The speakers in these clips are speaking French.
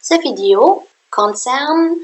Cette vidéo concerne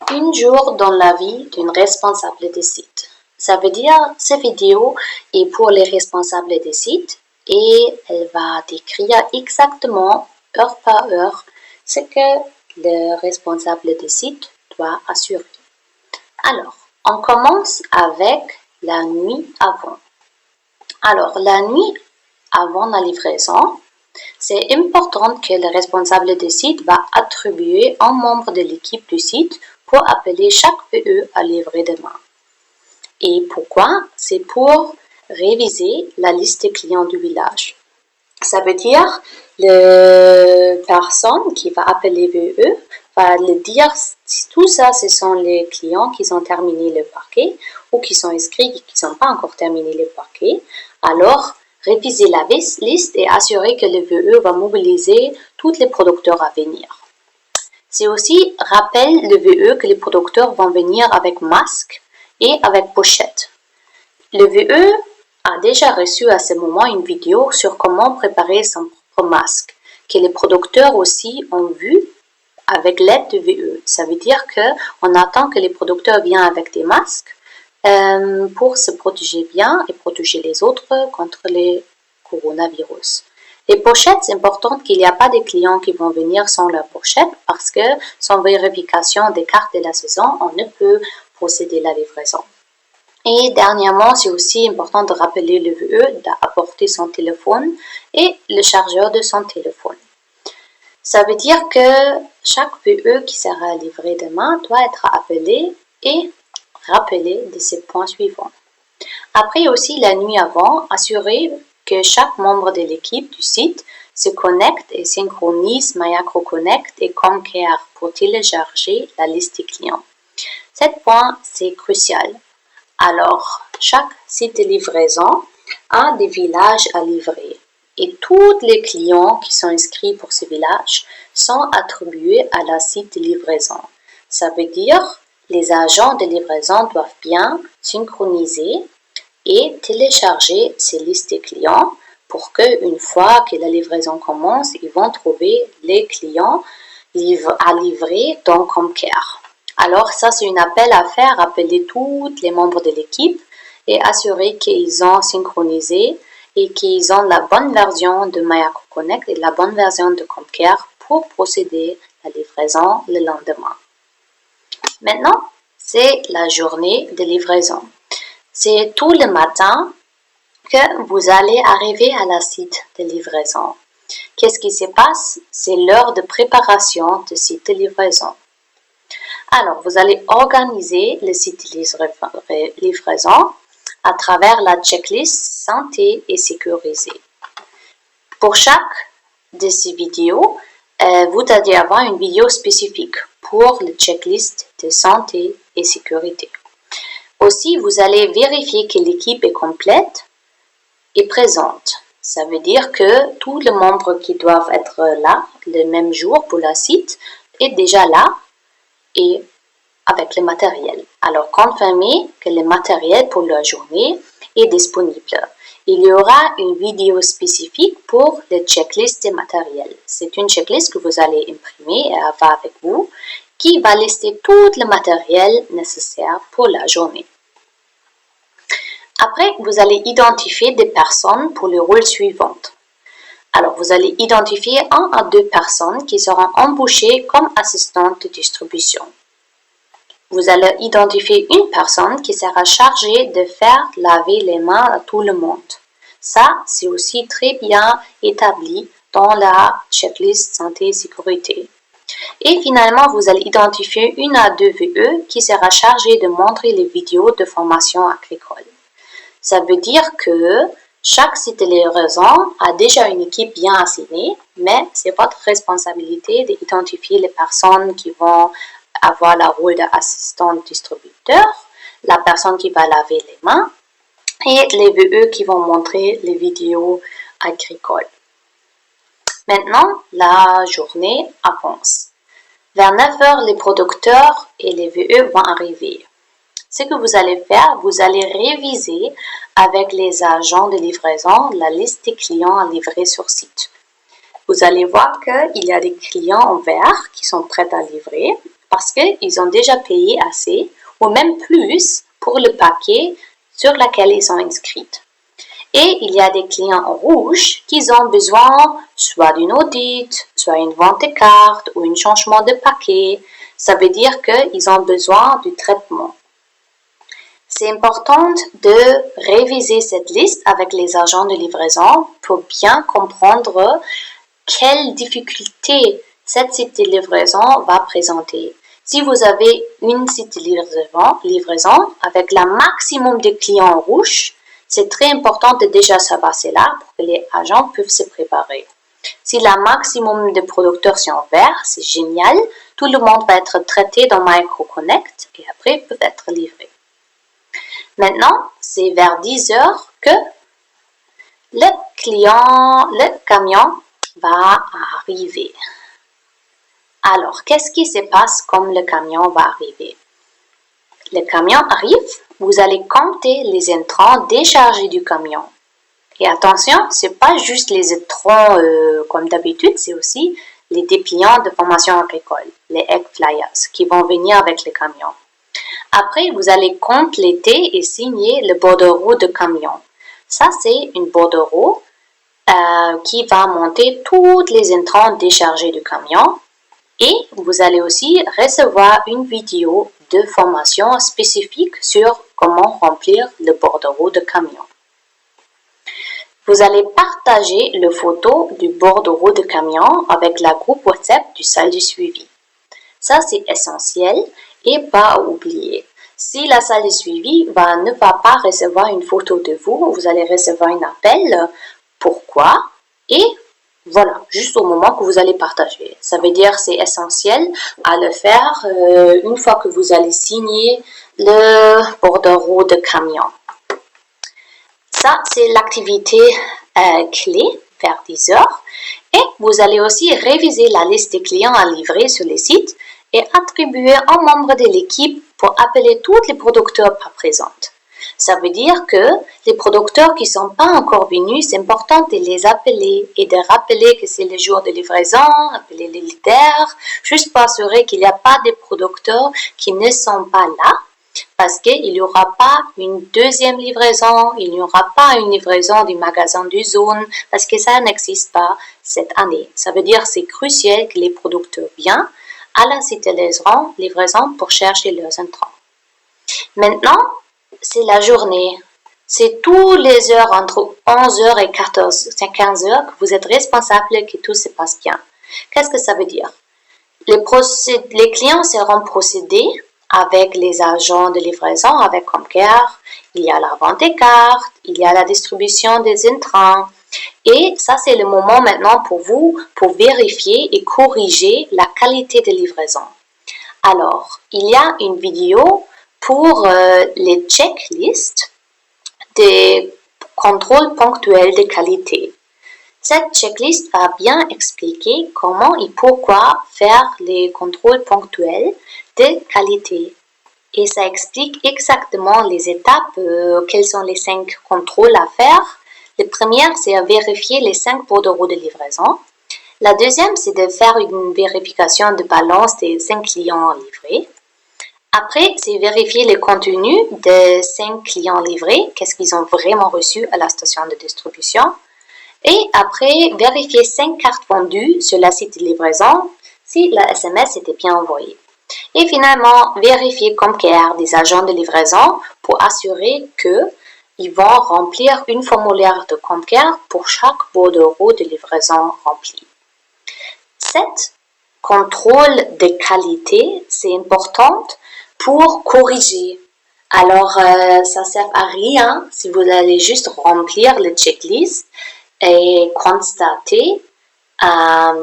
un jour dans la vie d'une responsable de site. Ça veut dire cette vidéo est pour les responsables des sites et elle va décrire exactement, heure par heure, ce que le responsable des sites doit assurer. Alors, on commence avec la nuit avant. Alors, la nuit avant la livraison, c'est important que le responsable du site va attribuer un membre de l'équipe du site pour appeler chaque PE à livrer demain. Et pourquoi? C'est pour réviser la liste des clients du village. Ça veut dire la personne qui va appeler VE va le dire si tout ça, ce sont les clients qui ont terminé le parquet ou qui sont inscrits et qui n'ont pas encore terminé le parquet. Alors, réviser la liste et assurer que le VE va mobiliser tous les producteurs à venir. C'est aussi rappelle le VE que les producteurs vont venir avec masque et avec pochette. Le VE a déjà reçu à ce moment une vidéo sur comment préparer son propre masque, que les producteurs aussi ont vu avec l'aide du VE. Ça veut dire qu'on attend que les producteurs viennent avec des masques pour se protéger bien et protéger les autres contre les coronavirus. Les pochettes, c'est important qu'il n'y a pas de clients qui vont venir sans leur pochette parce que sans vérification des cartes de la saison, on ne peut procéder à la livraison. Et dernièrement, c'est aussi important de rappeler le VE d'apporter son téléphone et le chargeur de son téléphone. Ça veut dire que chaque VE qui sera livré demain doit être appelé et rappelé de ces points suivants. Après aussi, la nuit avant, assurer que chaque membre de l'équipe du site se connecte et synchronise MyAgroConnect et Comcare pour télécharger la liste des clients. Ce point, c'est crucial. Alors, chaque site de livraison a des villages à livrer et tous les clients qui sont inscrits pour ce village sont attribués à la site de livraison. Ça veut dire les agents de livraison doivent bien synchroniser et télécharger ces listes de clients pour qu'une fois que la livraison commence, ils vont trouver les clients à livrer dans Comcare. Alors ça, c'est un appel à faire, appeler tous les membres de l'équipe et assurer qu'ils ont synchronisé et qu'ils ont la bonne version de MyAgroConnect et la bonne version de Comcare pour procéder à la livraison le lendemain. Maintenant, c'est la journée de livraison. C'est tout le matin que vous allez arriver à la site de livraison. Qu'est-ce qui se passe? C'est l'heure de préparation du site de livraison. Alors, vous allez organiser le site de livraison à travers la checklist santé et sécurisé. Pour chaque de ces vidéos, vous allez avoir une vidéo spécifique pour le checklist de santé et sécurité. Aussi, vous allez vérifier que l'équipe est complète et présente. Ça veut dire que tous les membres qui doivent être là le même jour pour le site est déjà là et avec le matériel. Alors, confirmez que le matériel pour la journée est disponible. Il y aura une vidéo spécifique pour le checklist des matériels. C'est une checklist que vous allez imprimer et avoir avec vous qui va lister tout le matériel nécessaire pour la journée. Après, vous allez identifier des personnes pour le rôle suivant. Alors, vous allez identifier 1 à 2 personnes qui seront embauchées comme assistantes de distribution. Vous allez identifier une personne qui sera chargée de faire laver les mains à tout le monde. Ça, c'est aussi très bien établi dans la checklist santé et sécurité. Et finalement, vous allez identifier 1 à 2 VE qui sera chargée de montrer les vidéos de formation agricole. Ça veut dire que chaque site de livraison a déjà une équipe bien assignée, mais c'est votre responsabilité d'identifier les personnes qui vont avoir le rôle d'assistant distributeur, la personne qui va laver les mains et les VE qui vont montrer les vidéos agricoles. Maintenant, la journée avance. Vers 9 h, les producteurs et les VE vont arriver. Ce que vous allez faire, vous allez réviser avec les agents de livraison la liste des clients à livrer sur site. vous allez voir qu'il y a des clients en vert qui sont prêts à livrer parce qu'ils ont déjà payé assez ou même plus pour le paquet sur lequel ils sont inscrits. Et il y a des clients en rouge qui ont besoin soit d'une audit, soit une vente de carte ou un changement de paquet. Ça veut dire qu'ils ont besoin du traitement. C'est important de réviser cette liste avec les agents de livraison pour bien comprendre quelles difficultés cette site de livraison va présenter. Si vous avez une site de livraison avec le maximum de clients rouges, c'est très important de déjà savoir cela pour que les agents puissent se préparer. Si le maximum de producteurs sont verts, c'est génial. Tout le monde va être traité dans MicroConnect et après peut être livré. Maintenant, c'est vers 10 heures que le camion va arriver. Alors, qu'est-ce qui se passe quand le camion va arriver? Le camion arrive, vous allez compter les entrants déchargés du camion. Et attention, ce n'est pas juste les entrants comme d'habitude, c'est aussi les dépliants de formation agricole, les egg flyers, qui vont venir avec le camion. Après, vous allez compléter et signer le bordereau de camion. Ça, c'est une bordereau qui va monter toutes les entrants déchargés du camion. Et vous allez aussi recevoir une vidéo de formation spécifique sur comment remplir le bordereau de camion. Vous allez partager la photo du bordereau de camion avec la groupe WhatsApp du salle de suivi. Ça, c'est essentiel et pas à oublier. Si la salle de suivi ne va pas recevoir une photo de vous, vous allez recevoir un appel. Pourquoi? Et voilà, juste au moment que vous allez partager. Ça veut dire que c'est essentiel à le faire une fois que vous allez signer le bordereau de camion. Ça, c'est l'activité clé vers 10 heures. Et vous allez aussi réviser la liste des clients à livrer sur le site et attribuer un membre de l'équipe pour appeler tous les producteurs pas présents. Ça veut dire que les producteurs qui ne sont pas encore venus, c'est important de les appeler et de rappeler que c'est le jour de livraison, appeler les leaders, juste pour assurer qu'il n'y a pas de producteurs qui ne sont pas là, parce qu'il n'y aura pas une deuxième livraison, il n'y aura pas une livraison du magasin du zone, parce que ça n'existe pas cette année. Ça veut dire que c'est crucial que les producteurs viennent à la site de livraison pour chercher leurs entrants. Maintenant, c'est la journée. C'est tous les heures entre 11h et 15h que vous êtes responsable que tout se passe bien. Qu'est-ce que ça veut dire? Les clients seront procédés avec les agents de livraison, avec Comcare. Il y a la vente des cartes, il y a la distribution des entrants. Et ça, c'est le moment maintenant pour vous pour vérifier et corriger la qualité de livraison. Alors, il y a une vidéo pour les checklists des contrôles ponctuels de qualité. Cette checklist va bien expliquer comment et pourquoi faire les contrôles ponctuels de qualité. Et ça explique exactement les étapes, quels sont les 5 contrôles à faire. La première, c'est à vérifier les 5 bordereaux de livraison. La deuxième, c'est de faire une vérification de balance des 5 clients livrés. Après, c'est vérifier les contenus des 5 clients livrés, qu'est-ce qu'ils ont vraiment reçu à la station de distribution. Et après, vérifier 5 cartes vendues sur la site de livraison, si la SMS était bien envoyée. Et finalement, vérifier Comcare des agents de livraison pour assurer qu'ils vont remplir une formulaire de Comcare pour chaque bordereau de livraison rempli. Cet contrôle de qualité, c'est important pour corriger. Alors, ça ne sert à rien si vous allez juste remplir le checklist et constater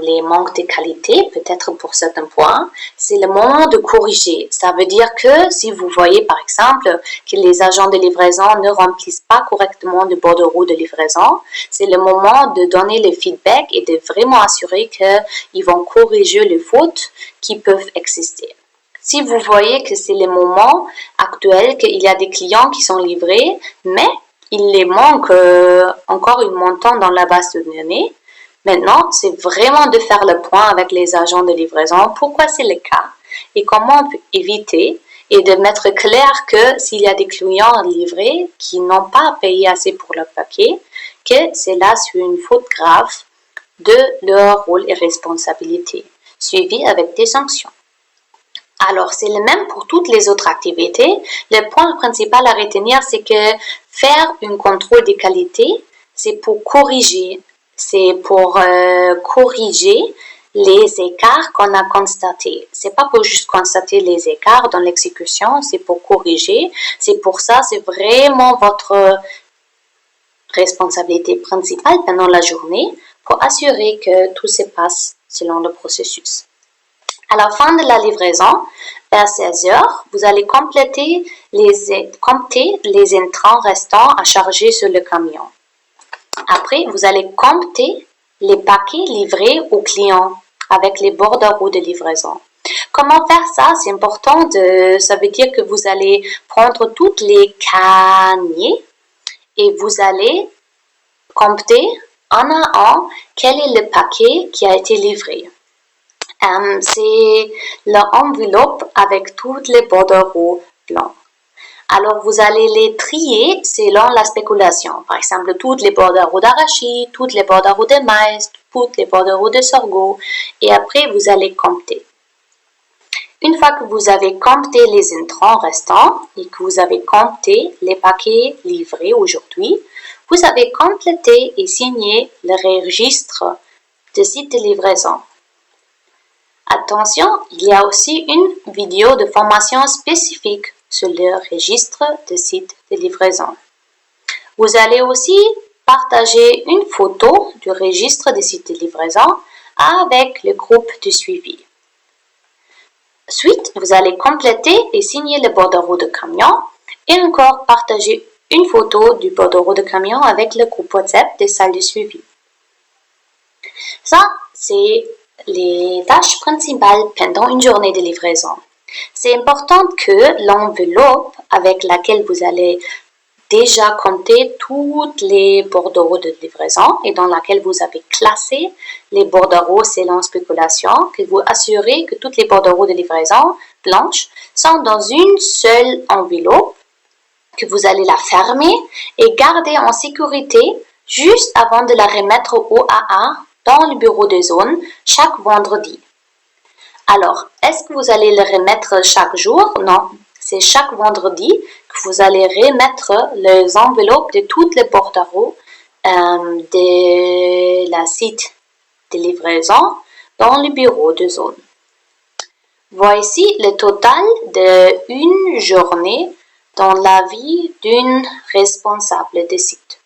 les manques de qualité, peut-être pour certains points. C'est le moment de corriger. Ça veut dire que si vous voyez par exemple que les agents de livraison ne remplissent pas correctement le bordereau de livraison, c'est le moment de donner le feedback et de vraiment assurer qu'ils vont corriger les fautes qui peuvent exister. Si vous voyez que c'est le moment actuel, qu'il y a des clients qui sont livrés, mais il les manque encore un montant dans la base de données, Maintenant, c'est vraiment de faire le point avec les agents de livraison, pourquoi c'est le cas et comment on peut éviter et de mettre clair que s'il y a des clients livrés qui n'ont pas payé assez pour leur paquet, que c'est là sur une faute grave de leur rôle et responsabilité, suivi avec des sanctions. Alors, c'est le même pour toutes les autres activités. Le point principal à retenir, c'est que faire un contrôle de qualité, c'est pour corriger les écarts qu'on a constatés. C'est pas pour juste constater les écarts dans l'exécution, c'est pour corriger. C'est pour ça, c'est vraiment votre responsabilité principale pendant la journée pour assurer que tout se passe selon le processus. À la fin de la livraison, vers 16 heures, vous allez compter les entrants restants à charger sur le camion. Après, vous allez compter les paquets livrés aux clients avec les bordereaux de livraison. Comment faire ça? C'est important. Ça veut dire que vous allez prendre toutes les caniers et vous allez compter un à un quel est le paquet qui a été livré. C'est l'enveloppe avec toutes les bordereaux blancs. Alors, vous allez les trier selon la spéculation. Par exemple, toutes les bordereaux d'arachide, toutes les bordereaux de maïs, toutes les bordereaux de sorgho. Et après, vous allez compter. Une fois que vous avez compté les intrants restants et que vous avez compté les paquets livrés aujourd'hui, vous avez complété et signé le registre de site de livraison. Attention, il y a aussi une vidéo de formation spécifique sur le registre de site de livraison. Vous allez aussi partager une photo du registre de site de livraison avec le groupe de suivi. Ensuite, vous allez compléter et signer le bordereau de camion et encore partager une photo du bordereau de camion avec le groupe WhatsApp des salles de suivi. Ça, c'est les tâches principales pendant une journée de livraison. C'est important que l'enveloppe avec laquelle vous allez déjà compter tous les bordereaux de livraison et dans laquelle vous avez classé les bordereaux selon spéculation, que vous assurez que toutes les bordereaux de livraison blanches sont dans une seule enveloppe, que vous allez la fermer et garder en sécurité juste avant de la remettre au AA dans le bureau de zone chaque vendredi. Alors, est-ce que vous allez le remettre chaque jour? Non, c'est chaque vendredi que vous allez remettre les enveloppes de toutes les bordereaux de la site de livraison dans le bureau de zone. Voici le total d'une journée dans la vie d'une responsable de site.